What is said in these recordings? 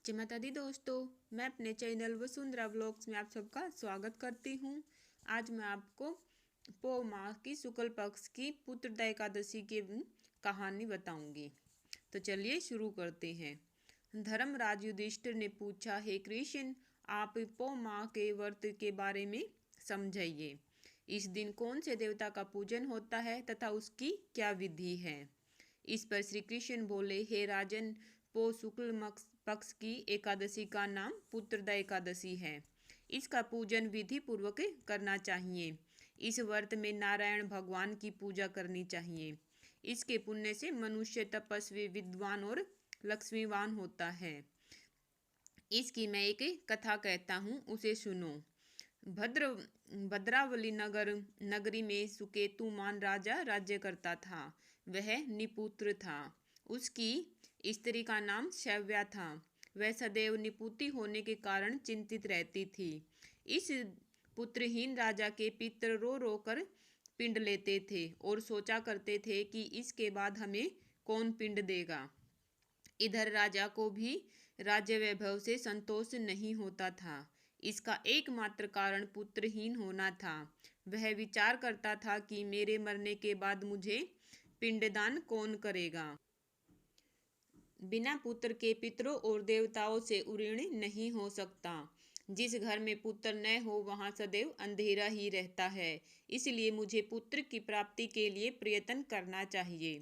जय माता दी दोस्तों, मैं अपने चैनल वसुंधरा व्लॉग्स में आप सबका स्वागत करती हूँ। आज मैं आपको पौ माह की शुक्ल पक्ष की पुत्रदा एकादशी की कहानी बताऊंगी। तो चलिए शुरू करते हैं। धर्मराज युधिष्ठिर ने पूछा, हे कृष्ण, आप पौ माह के व्रत के बारे में समझाइए। इस दिन कौन से देवता का पूजन होता है तथा उसकी क्या विधि है। इस पर श्री कृष्ण बोले, हे राजन, पौ शुक्ल पक्ष की एकादशी का नाम पुत्रदा एकादशी है। इसका पूजन विधि पूर्वक करना चाहिए। इस व्रत में नारायण भगवान की पूजा करनी चाहिए। इसके पुण्य से मनुष्य तपस्वी, विद्वान और लक्ष्मीवान होता है। इसकी मैं एक कथा कहता हूँ, उसे सुनो। भद्र भद्रावली नगरी में सुकेतुमान राजा राज्य करता था। वह निपुत्र था। उसकी स्त्री का नाम शैव्या था। वह सदैव निपुती होने के कारण चिंतित रहती थी। इस पुत्रहीन राजा के पितर रो रो कर पिंड लेते थे और सोचा करते थे कि इसके बाद हमें कौन पिंड देगा। इधर राजा को भी राज्य वैभव से संतोष नहीं होता था। इसका एकमात्र कारण पुत्रहीन होना था। वह विचार करता था कि मेरे मरने के बाद मुझे पिंडदान कौन करेगा। बिना पुत्र के पितरों और देवताओं से ऋणी नहीं हो सकता। जिस घर में पुत्र न हो वहाँ सदैव अंधेरा ही रहता है। इसलिए मुझे पुत्र की प्राप्ति के लिए प्रयत्न करना चाहिए।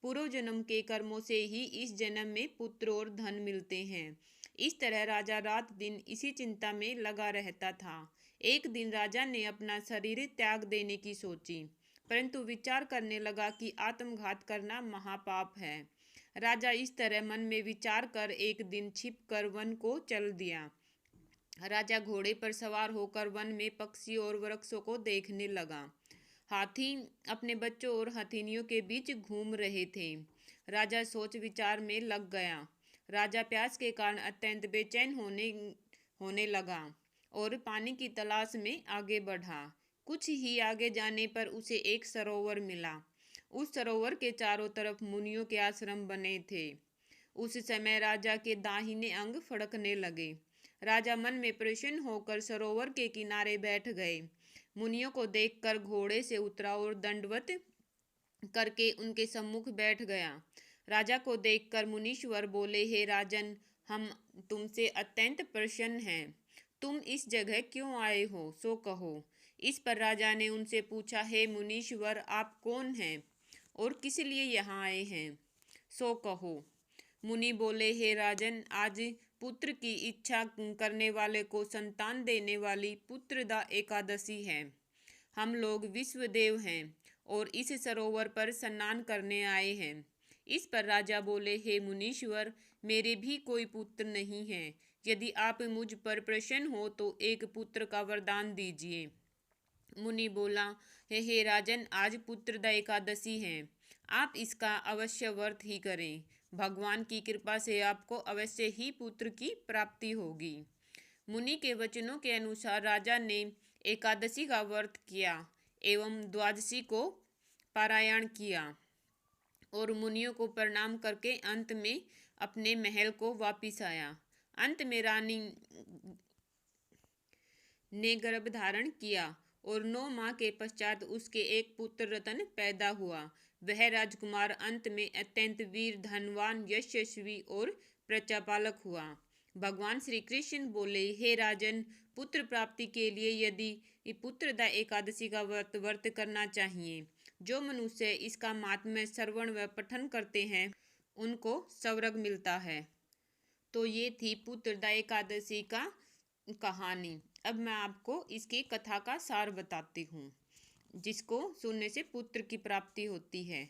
पूर्व जन्म के कर्मों से ही इस जन्म में पुत्र और धन मिलते हैं। इस तरह राजा रात दिन इसी चिंता में लगा रहता था। एक दिन राजा ने अपना शरीर त्याग देने की सोची, परंतु विचार करने लगा कि आत्मघात करना महापाप है। राजा इस तरह मन में विचार कर एक दिन छिप कर वन को चल दिया। राजा घोड़े पर सवार होकर वन में पक्षी और वृक्षों को देखने लगा। हाथी अपने बच्चों और हथिनियों के बीच घूम रहे थे। राजा सोच विचार में लग गया। राजा प्यास के कारण अत्यंत बेचैन होने लगा और पानी की तलाश में आगे बढ़ा। कुछ ही आगे जाने पर उसे एक सरोवर मिला। उस सरोवर के चारों तरफ मुनियों के आश्रम बने थे। उस समय राजा के दाहिने अंग फड़कने लगे। राजा मन में प्रसन्न होकर सरोवर के किनारे बैठ गए। मुनियों को देखकर घोड़े से उतरा और दंडवत करके उनके सम्मुख बैठ गया। राजा को देखकर मुनीश्वर बोले, हे राजन, हम तुमसे अत्यंत प्रसन्न हैं। तुम इस जगह क्यों आए हो, सो कहो। इस पर राजा ने उनसे पूछा, हे मुनीश्वर, आप कौन हैं और किस लिए यहाँ आए हैं, सो कहो। मुनि बोले, हे राजन, आज पुत्र की इच्छा करने वाले को संतान देने वाली पुत्रदा एकादशी है। हम लोग विश्वदेव हैं और इस सरोवर पर स्नान करने आए हैं। इस पर राजा बोले, हे मुनीश्वर, मेरे भी कोई पुत्र नहीं है। यदि आप मुझ पर प्रसन्न हो तो एक पुत्र का वरदान दीजिए। मुनि बोला, हे राजन, आज पुत्रदा एकादशी है। आप इसका अवश्य व्रत ही करें। भगवान की कृपा से आपको अवश्य ही पुत्र की प्राप्ति होगी। मुनि के वचनों के अनुसार राजा ने एकादशी का व्रत किया एवं द्वादशी को पारायण किया और मुनियों को प्रणाम करके अंत में अपने महल को वापिस आया। अंत में रानी ने गर्भ धारण किया और 9 माह के पश्चात उसके एक पुत्र रतन पैदा हुआ। वह राजकुमार अंत में अत्यंत वीर, धनवान, यशस्वी और प्रजापालक हुआ। भगवान श्री कृष्ण बोले, हे राजन, पुत्र प्राप्ति के लिए यदि पुत्रदा एकादशी का व्रत करना चाहिए। जो मनुष्य इसका महात्म्य श्रवण व पठन करते हैं उनको स्वर्ग मिलता है। तो ये थी पुत्रदा एकादशी का कहानी। अब मैं आपको इसकी कथा का सार बताती हूँ, जिसको सुनने से पुत्र की प्राप्ति होती है।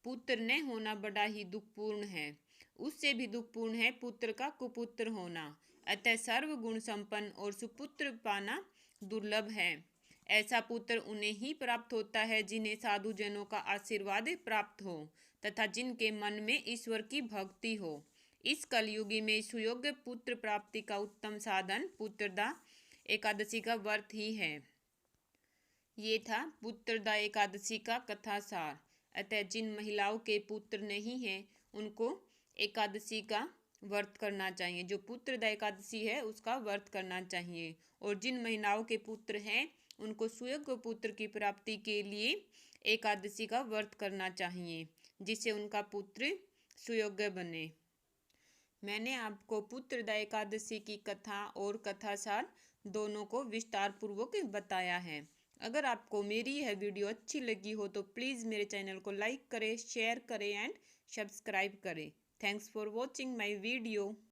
पुत्र न होना बड़ा ही दुखपूर्ण है। उससे भी दुखपूर्ण है पुत्र का कुपुत्र होना। अतः सर्व गुण संपन्न और सुपुत्र पाना दुर्लभ है। ऐसा पुत्र उन्हें ही प्राप्त होता है जिन्हें साधु जनों का आशीर्वाद प्राप्त हो तथा जिनके मन में ईश्वर की भक्ति हो। इस कलयुगी में सुयोग्य पुत्र प्राप्ति का उत्तम साधन पुत्रदा एकादशी का व्रत ही है। ये था पुत्रदा एकादशी का कथा सार। अतः जिन महिलाओं के पुत्र नहीं हैं उनको एकादशी का व्रत करना चाहिए। जो पुत्रदा एकादशी है उसका व्रत करना चाहिए। और जिन महिलाओं के पुत्र हैं उनको सुयोग्य पुत्र की प्राप्ति के लिए एकादशी का व्रत करना चाहिए, जिससे उनका पुत्र सुयोग्य बने। मैंने आपको पुत्रदा एकादशी की कथा और कथासार दोनों को विस्तार पूर्वक बताया है। अगर आपको मेरी यह वीडियो अच्छी लगी हो तो प्लीज़ मेरे चैनल को लाइक करें, शेयर करें एंड सब्सक्राइब करें। Thanks for watching my video.